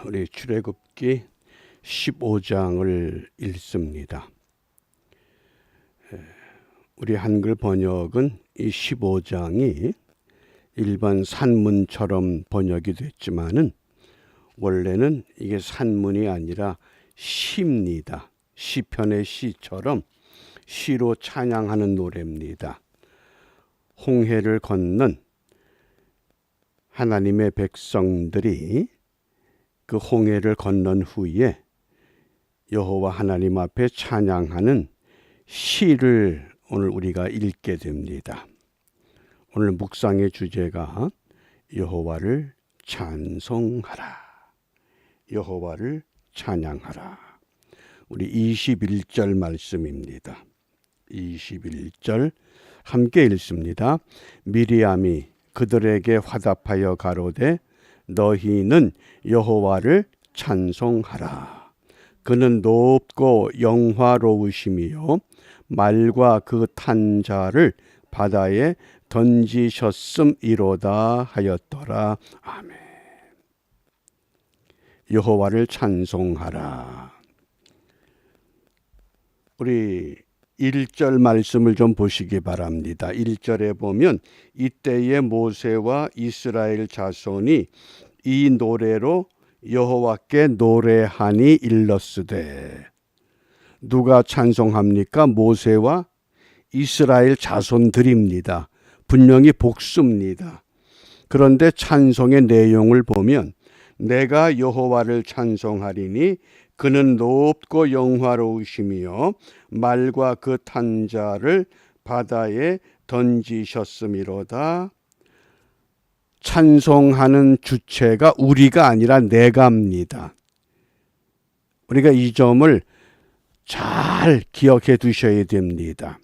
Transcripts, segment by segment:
우리 출애굽기 15장을 읽습니다. 우리 한글 번역은 이 15장이 일반 산문처럼 번역이 됐지만은 원래는 이게 산문이 아니라 시입니다. 시편의 시처럼 시로 찬양하는 노래입니다. 홍해를 건넌 하나님의 백성들이 그 홍해를 건넌 후에 여호와 하나님 앞에 찬양하는 시를 오늘 우리가 읽게 됩니다. 오늘 묵상의 주제가 여호와를 찬송하라. 여호와를 찬양하라. 우리 21절 말씀입니다. 21절 함께 읽습니다. 미리암이 그들에게 화답하여 가로되 너희는 여호와를 찬송하라. 그는 높고 영화로우심이요 말과 그 탄 자를 바다에 던지셨음이로다 하였더라. 아멘. 여호와를 찬송하라. 우리 1절 말씀을 좀 보시기 바랍니다. 1절에 보면 이때에 모세와 이스라엘 자손이 이 노래로 여호와께 노래하니 일렀으되. 누가 찬송합니까? 모세와 이스라엘 자손들입니다. 분명히 복수입니다. 그런데 찬송의 내용을 보면 내가 여호와를 찬송하리니 그는 높고 영화로우시며 말과 그 탄 자를 바다에 던지셨음이로다. 찬송하는 주체가 우리가 아니라 내가입니다. 우리가 이 점을 잘 기억해 두셔야 됩니다.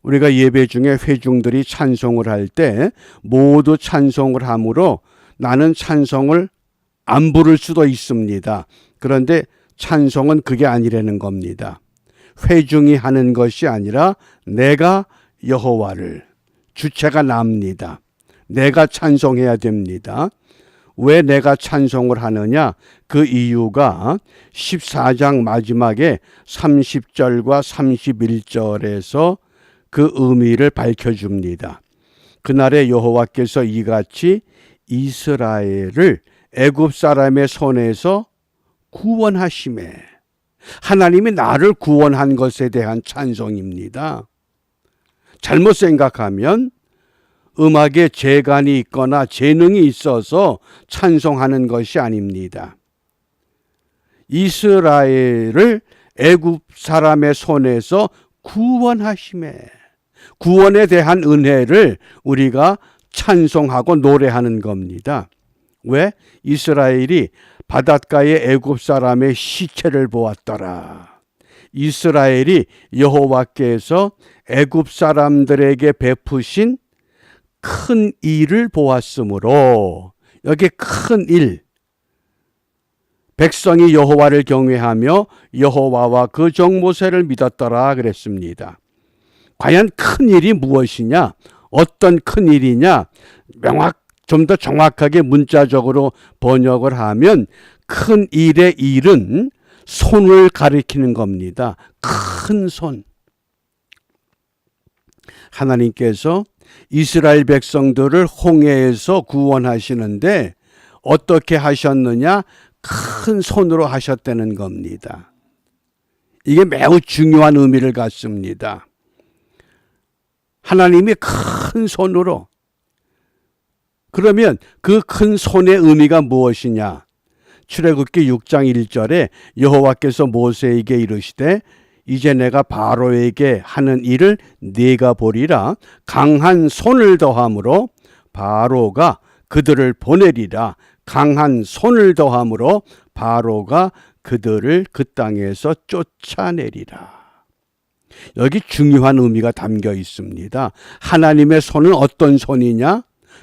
우리가 예배 중에 회중들이 찬송을 할 때 모두 찬송을 하므로 나는 찬송을 안 부를 수도 있습니다. 그런데 찬송은 그게 아니라는 겁니다. 회중이 하는 것이 아니라 내가 여호와를, 주체가 납니다. 내가 찬송해야 됩니다. 왜 내가 찬송을 하느냐? 그 이유가 14장 마지막에 30절과 31절에서 그 의미를 밝혀줍니다. 그날에 여호와께서 이같이 이스라엘을 애굽 사람의 손에서 구원하시매. 하나님이 나를 구원한 것에 대한 찬송입니다. 잘못 생각하면 음악에 재간이 있거나 재능이 있어서 찬송하는 것이 아닙니다. 이스라엘을 애굽 사람의 손에서 구원하시매. 구원에 대한 은혜를 우리가 찬송하고 노래하는 겁니다. 왜? 이스라엘이 바닷가에 애굽 사람의 시체를 보았더라. 이스라엘이 여호와께서 애굽 사람들에게 베푸신 큰 일을 보았으므로, 여기 큰 일, 백성이 여호와를 경외하며 여호와와 그 종 모세를 믿었더라 그랬습니다. 과연 큰 일이 무엇이냐? 어떤 큰 일이냐? 좀 더 정확하게 문자적으로 번역을 하면 큰 일의 일은 손을 가리키는 겁니다. 큰 손. 하나님께서 이스라엘 백성들을 홍해에서 구원하시는데 어떻게 하셨느냐? 큰 손으로 하셨다는 겁니다. 이게 매우 중요한 의미를 갖습니다. 하나님이 큰 손으로. 그러면 그 큰 손의 의미가 무엇이냐? 출애굽기 6장 1절에 여호와께서 모세에게 이르시되 이제 내가 바로에게 하는 일을 네가 보리라. 강한 손을 더함으로 바로가 그들을 보내리라. 강한 손을 더함으로 바로가 그들을 그 땅에서 쫓아내리라. 여기 중요한 의미가 담겨 있습니다. 하나님의 손은 어떤 손이냐?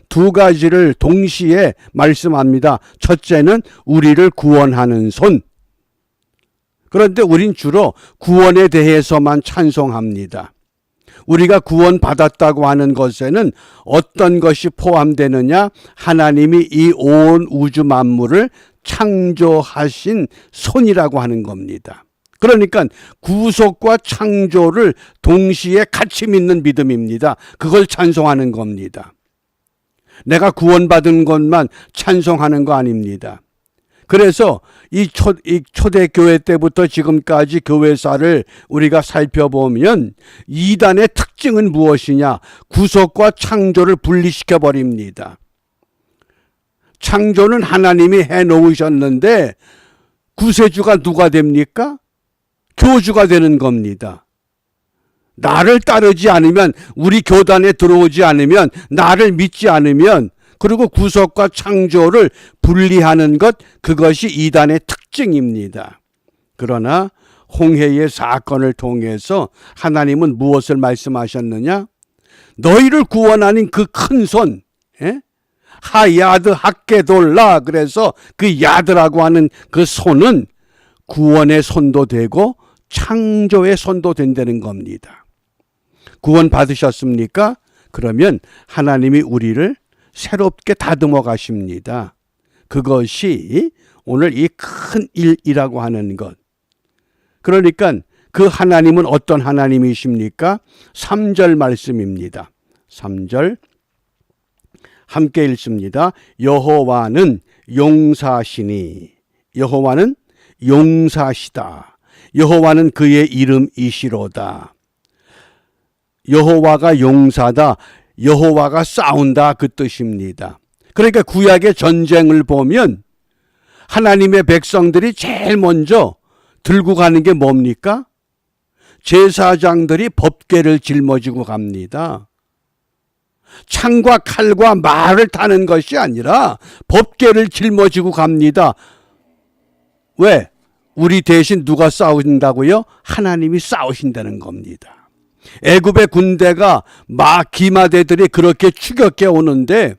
두 가지를 동시에 말씀합니다. 첫째는 우리를 구원하는 손. 그런데 우린 주로 구원에 대해서만 찬송합니다. 우리가 구원받았다고 하는 것에는 어떤 것이 포함되느냐? 하나님이 이 온 우주 만물을 창조하신 손이라고 하는 겁니다. 그러니까 구속과 창조를 동시에 같이 믿는 믿음입니다. 그걸 찬송하는 겁니다. 내가 구원받은 것만 찬송하는 거 아닙니다. 그래서 이 초대교회 때부터 지금까지 교회사를 우리가 살펴보면 이단의 특징은 무엇이냐? 구속과 창조를 분리시켜 버립니다. 창조는 하나님이 해놓으셨는데 구세주가 누가 됩니까? 교주가 되는 겁니다. 나를 따르지 않으면, 우리 교단에 들어오지 않으면, 나를 믿지 않으면, 그리고 구속과 창조를 분리하는 것, 그것이 이단의 특징입니다. 그러나 홍해의 사건을 통해서 하나님은 무엇을 말씀하셨느냐? 너희를 구원하는 그 큰 손, 하야드 학게돌라, 그래서 그 야드라고 하는 그 손은 구원의 손도 되고 창조의 손도 된다는 겁니다. 구원 받으셨습니까? 그러면 하나님이 우리를 새롭게 다듬어 가십니다. 그것이 오늘 이 큰 일이라고 하는 것. 그러니까 그 하나님은 어떤 하나님이십니까? 3절 말씀입니다. 3절 함께 읽습니다. 여호와는 용사시니, 여호와는 용사시다. 여호와는 그의 이름이시로다. 여호와가 용사다. 여호와가 싸운다, 그 뜻입니다. 그러니까 구약의 전쟁을 보면 하나님의 백성들이 제일 먼저 들고 가는 게 뭡니까? 제사장들이 법궤를 짊어지고 갑니다. 창과 칼과 말을 타는 것이 아니라 법궤를 짊어지고 갑니다. 왜? 우리 대신 누가 싸우신다고요? 하나님이 싸우신다는 겁니다. 애굽의 군대가 기마대들이 그렇게 추격해 오는데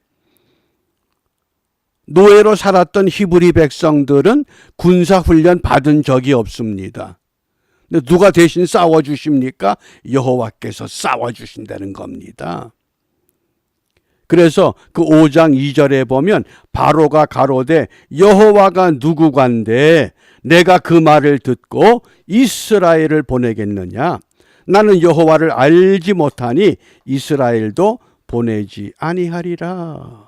노예로 살았던 히브리 백성들은 군사훈련 받은 적이 없습니다. 근데 누가 대신 싸워주십니까? 여호와께서 싸워주신다는 겁니다. 그래서 그 5장 2절에 보면 바로가 가로되 여호와가 누구간데 내가 그 말을 듣고 이스라엘을 보내겠느냐? 나는 여호와를 알지 못하니 이스라엘도 보내지 아니하리라.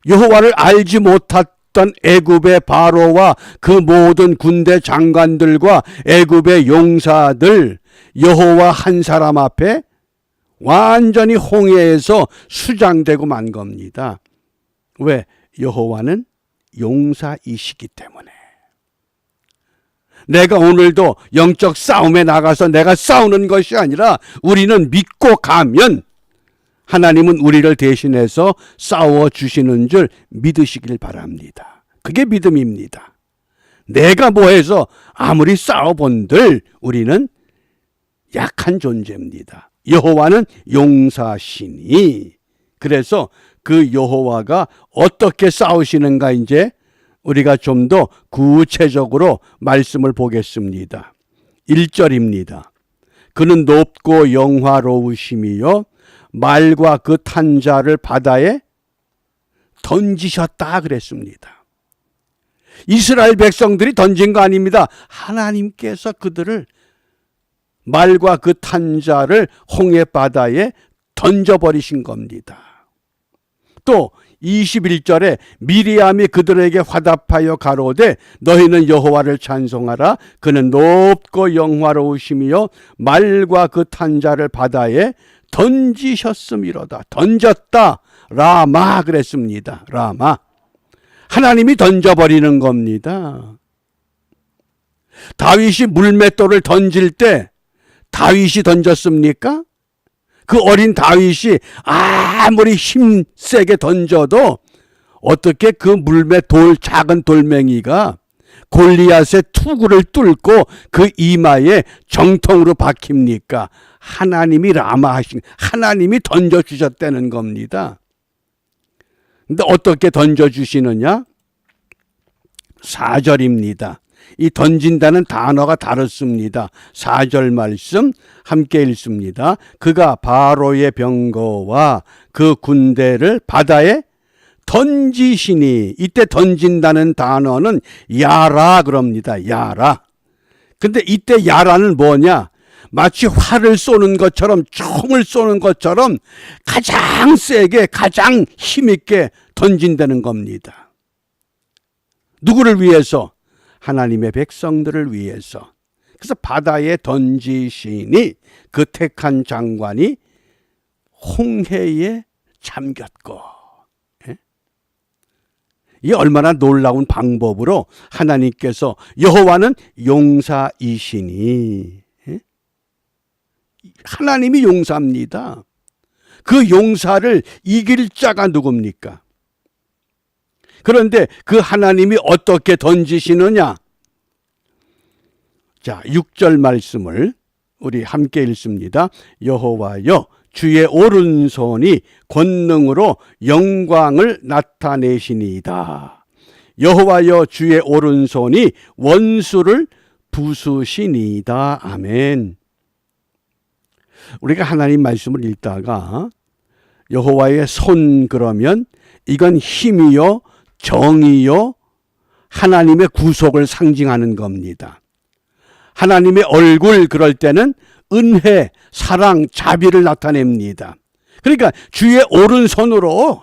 여호와를 알지 못했던 애굽의 바로와 그 모든 군대 장관들과 애굽의 용사들, 여호와 한 사람 앞에 완전히 홍해에서 수장되고 만 겁니다. 왜? 여호와는 용사이시기 때문에. 내가 오늘도 영적 싸움에 나가서 내가 싸우는 것이 아니라 우리는 믿고 가면 하나님은 우리를 대신해서 싸워주시는 줄 믿으시길 바랍니다. 그게 믿음입니다. 내가 뭐해서 아무리 싸워본들 우리는 약한 존재입니다. 여호와는 용사시니. 그래서 그 여호와가 어떻게 싸우시는가 이제 우리가 좀 더 구체적으로 말씀을 보겠습니다. 1절입니다. 그는 높고 영화로우심이요 말과 그 탄 자를 바다에 던지셨다 그랬습니다. 이스라엘 백성들이 던진 거 아닙니다. 하나님께서 그들을 말과 그 탄 자를 홍해 바다에 던져버리신 겁니다. 또 21절에 미리암이 그들에게 화답하여 가로되 너희는 여호와를 찬송하라. 그는 높고 영화로우심이요 말과 그 탄 자를 바다에 던지셨음이로다. 던졌다. 라마 그랬습니다. 라마. 하나님이 던져버리는 겁니다. 다윗이 물맷돌을 던질 때 다윗이 던졌습니까? 그 어린 다윗이 아무리 힘세게 던져도 어떻게 그 물맷돌 작은 돌멩이가 골리앗의 투구를 뚫고 그 이마에 정통으로 박힙니까? 하나님이 라마하신, 하나님이 던져주셨다는 겁니다. 근데 어떻게 던져주시느냐? 4절입니다. 이 던진다는 단어가 다릅니다. 4절 말씀 함께 읽습니다. 그가 바로의 병거와 그 군대를 바다에 던지시니, 이때 던진다는 단어는 야라 그럽니다. 야라. 근데 이때 야라는 뭐냐? 마치 활을 쏘는 것처럼, 총을 쏘는 것처럼 가장 세게, 가장 힘있게 던진다는 겁니다. 누구를 위해서? 하나님의 백성들을 위해서. 그래서 바다에 던지시니 그 택한 장관이 홍해에 잠겼고. 이 얼마나 놀라운 방법으로 하나님께서, 여호와는 용사이시니, 하나님이 용사입니다. 그 용사를 이길 자가 누굽니까? 그런데 그 하나님이 어떻게 던지시느냐? 자, 6절 말씀을 우리 함께 읽습니다. 여호와여, 주의 오른손이 권능으로 영광을 나타내시니이다. 여호와여, 주의 오른손이 원수를 부수시니이다. 아멘. 우리가 하나님 말씀을 읽다가 여호와의 손 그러면 이건 힘이요, 정의요, 하나님의 구속을 상징하는 겁니다. 하나님의 얼굴 그럴 때는 은혜, 사랑, 자비를 나타냅니다. 그러니까 주의 오른손으로,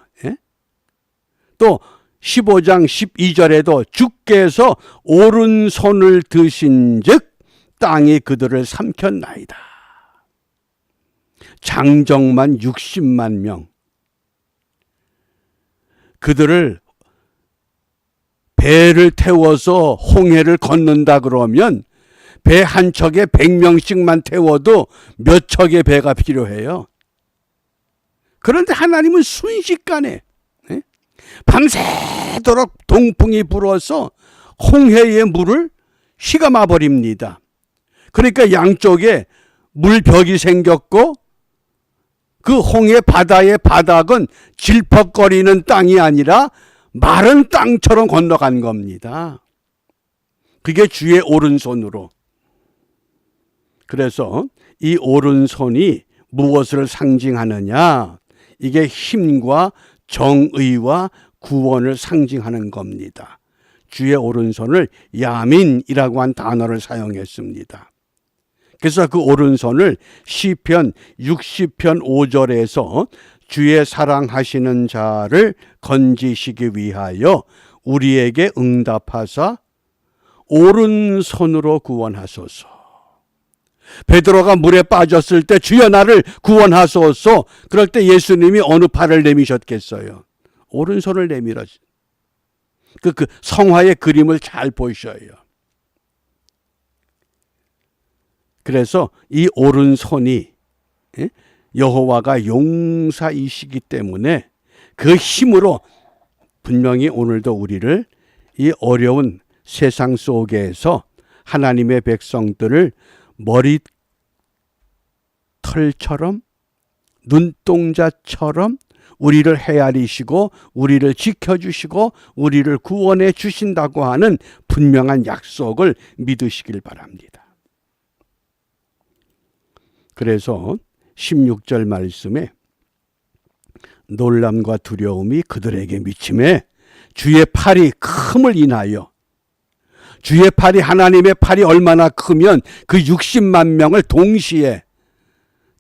또 15장 12절에도 주께서 오른손을 드신 즉 땅이 그들을 삼켰나이다. 장정만 60만 명, 그들을 배를 태워서 홍해를 건넌다 그러면 배 한 척에 100명씩만 태워도 몇 척의 배가 필요해요. 그런데 하나님은 순식간에 밤새도록 동풍이 불어서 홍해의 물을 휘감아 버립니다. 그러니까 양쪽에 물벽이 생겼고 그 홍해 바다의 바닥은 질퍽거리는 땅이 아니라 마른 땅처럼 건너간 겁니다. 그게 주의 오른손으로. 그래서 이 오른손이 무엇을 상징하느냐? 이게 힘과 정의와 구원을 상징하는 겁니다. 주의 오른손을 야민이라고 한 단어를 사용했습니다. 그래서 그 오른손을 시편 60편 5절에서 주의 사랑하시는 자를 건지시기 위하여 우리에게 응답하사 오른손으로 구원하소서. 베드로가 물에 빠졌을 때 주여 나를 구원하소서. 그럴 때 예수님이 어느 팔을 내미셨겠어요? 오른손을 내밀어. 그 성화의 그림을 잘 보셔요. 그래서 이 오른손이 여호와가 용사이시기 때문에 그 힘으로 분명히 오늘도 우리를 이 어려운 세상 속에서 하나님의 백성들을 머리털처럼 눈동자처럼 우리를 헤아리시고 우리를 지켜주시고 우리를 구원해 주신다고 하는 분명한 약속을 믿으시길 바랍니다. 그래서 16절 말씀에 놀람과 두려움이 그들에게 미침에 주의 팔이 큼을 인하여, 주의 팔이, 하나님의 팔이 얼마나 크면 그 60만 명을 동시에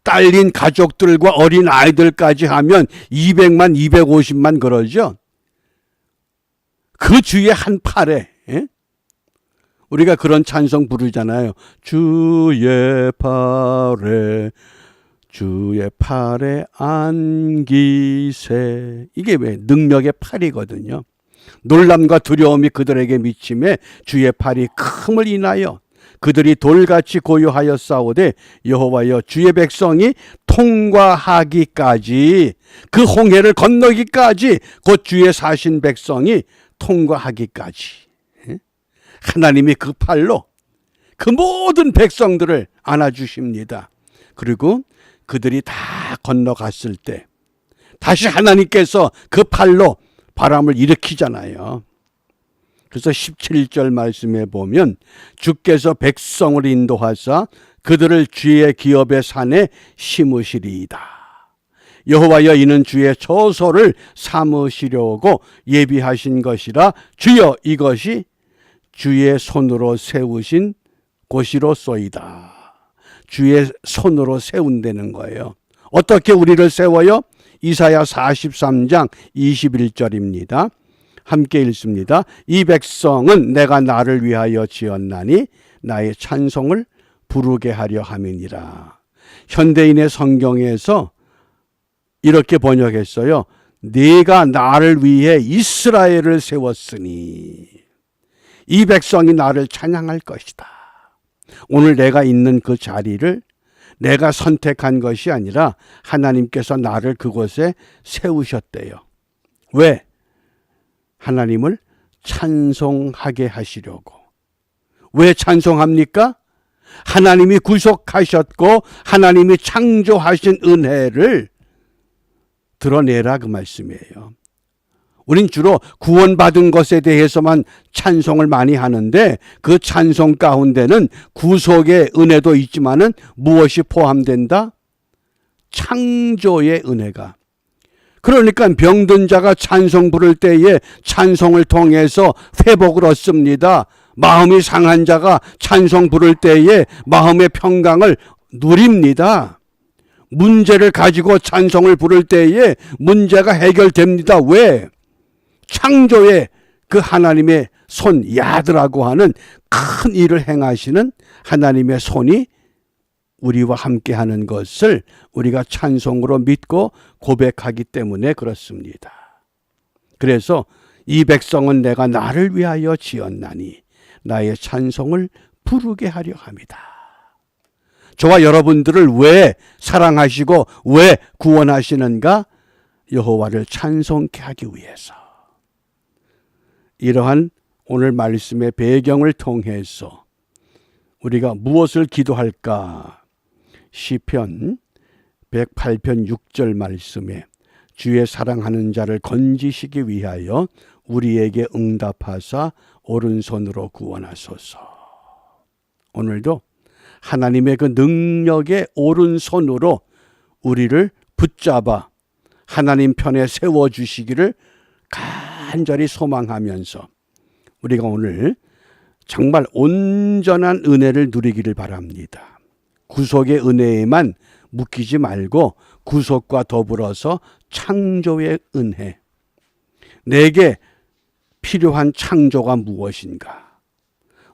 딸린 가족들과 어린 아이들까지 하면 200만 250만 그러죠. 그 주의 한 팔에, 우리가 그런 찬송 부르잖아요. 주의 팔에 안기세. 이게 왜? 능력의 팔이거든요. 놀람과 두려움이 그들에게 미침에 주의 팔이 큼을 인하여 그들이 돌같이 고요하여 싸우되 여호와여, 주의 백성이 통과하기까지, 그 홍해를 건너기까지, 곧 주의 사신 백성이 통과하기까지 하나님이 그 팔로 그 모든 백성들을 안아주십니다. 그리고 그들이 다 건너갔을 때 다시 하나님께서 그 팔로 바람을 일으키잖아요. 그래서 17절 말씀에 보면 주께서 백성을 인도하사 그들을 주의 기업의 산에 심으시리이다. 여호와여 이는 주의 처소를 삼으시려고 예비하신 것이라 주여 이것이 주의 손으로 세우신 곳이로소이다. 주의 손으로 세운다는 거예요. 어떻게 우리를 세워요? 이사야 43장 21절입니다. 함께 읽습니다. 이 백성은 내가 나를 위하여 지었나니 나의 찬송을 부르게 하려 함이니라. 현대인의 성경에서 이렇게 번역했어요. 네가 나를 위해 이스라엘을 세웠으니 이 백성이 나를 찬양할 것이다. 오늘 내가 있는 그 자리를 내가 선택한 것이 아니라 하나님께서 나를 그곳에 세우셨대요. 왜? 하나님을 찬송하게 하시려고. 왜 찬송합니까? 하나님이 구속하셨고 하나님이 창조하신 은혜를 드러내라 그 말씀이에요. 우린 주로 구원받은 것에 대해서만 찬송을 많이 하는데 그 찬송 가운데는 구속의 은혜도 있지만은 무엇이 포함된다? 창조의 은혜가. 그러니까 병든 자가 찬송 부를 때에 찬송을 통해서 회복을 얻습니다. 마음이 상한 자가 찬송 부를 때에 마음의 평강을 누립니다. 문제를 가지고 찬송을 부를 때에 문제가 해결됩니다. 왜? 창조의 그 하나님의 손, 야드라고 하는 큰 일을 행하시는 하나님의 손이 우리와 함께 하는 것을 우리가 찬송으로 믿고 고백하기 때문에 그렇습니다. 그래서 이 백성은 내가 나를 위하여 지었나니 나의 찬송을 부르게 하려 합니다. 저와 여러분들을 왜 사랑하시고 왜 구원하시는가? 여호와를 찬송케 하기 위해서. 이러한 오늘 말씀의 배경을 통해서 우리가 무엇을 기도할까? 시편 108편 6절 말씀에 주의 사랑하는 자를 건지시기 위하여 우리에게 응답하사 오른손으로 구원하소서. 오늘도 하나님의 그 능력의 오른손으로 우리를 붙잡아 하나님 편에 세워주시기를 간절히 소망하면서 우리가 오늘 정말 온전한 은혜를 누리기를 바랍니다. 구속의 은혜에만 묶이지 말고 구속과 더불어서 창조의 은혜. 내게 필요한 창조가 무엇인가?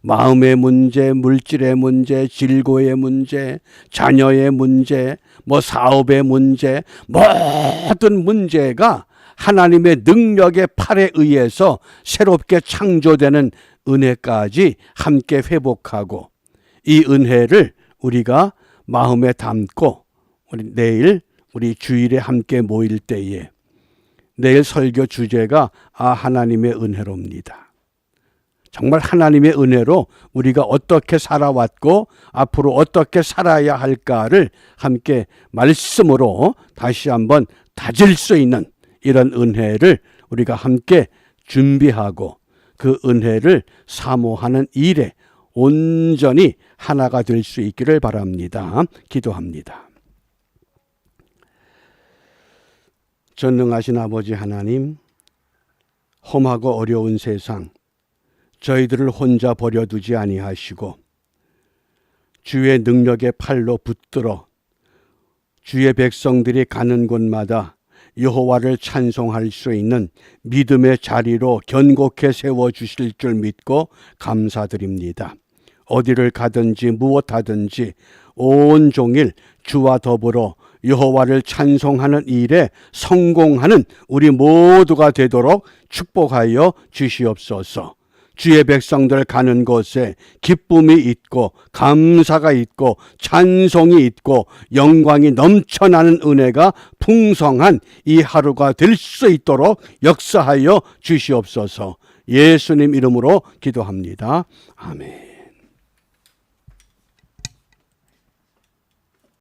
마음의 문제, 물질의 문제, 질고의 문제, 자녀의 문제, 사업의 문제, 모든 문제가 하나님의 능력의 팔에 의해서 새롭게 창조되는 은혜까지 함께 회복하고 이 은혜를 우리가 마음에 담고 내일 우리 주일에 함께 모일 때에 내일 설교 주제가 하나님의 은혜로입니다. 정말 하나님의 은혜로 우리가 어떻게 살아왔고 앞으로 어떻게 살아야 할까를 함께 말씀으로 다시 한번 다질 수 있는 이런 은혜를 우리가 함께 준비하고 그 은혜를 사모하는 일에 온전히 하나가 될 수 있기를 바랍니다. 기도합니다. 전능하신 아버지 하나님, 험하고 어려운 세상 저희들을 혼자 버려두지 아니하시고 주의 능력의 팔로 붙들어 주의 백성들이 가는 곳마다 여호와를 찬송할 수 있는 믿음의 자리로 견고케 세워주실 줄 믿고 감사드립니다. 어디를 가든지 무엇하든지 온종일 주와 더불어 여호와를 찬송하는 일에 성공하는 우리 모두가 되도록 축복하여 주시옵소서. 주의 백성들 가는 곳에 기쁨이 있고 감사가 있고 찬송이 있고 영광이 넘쳐나는 은혜가 풍성한 이 하루가 될 수 있도록 역사하여 주시옵소서. 예수님 이름으로 기도합니다. 아멘.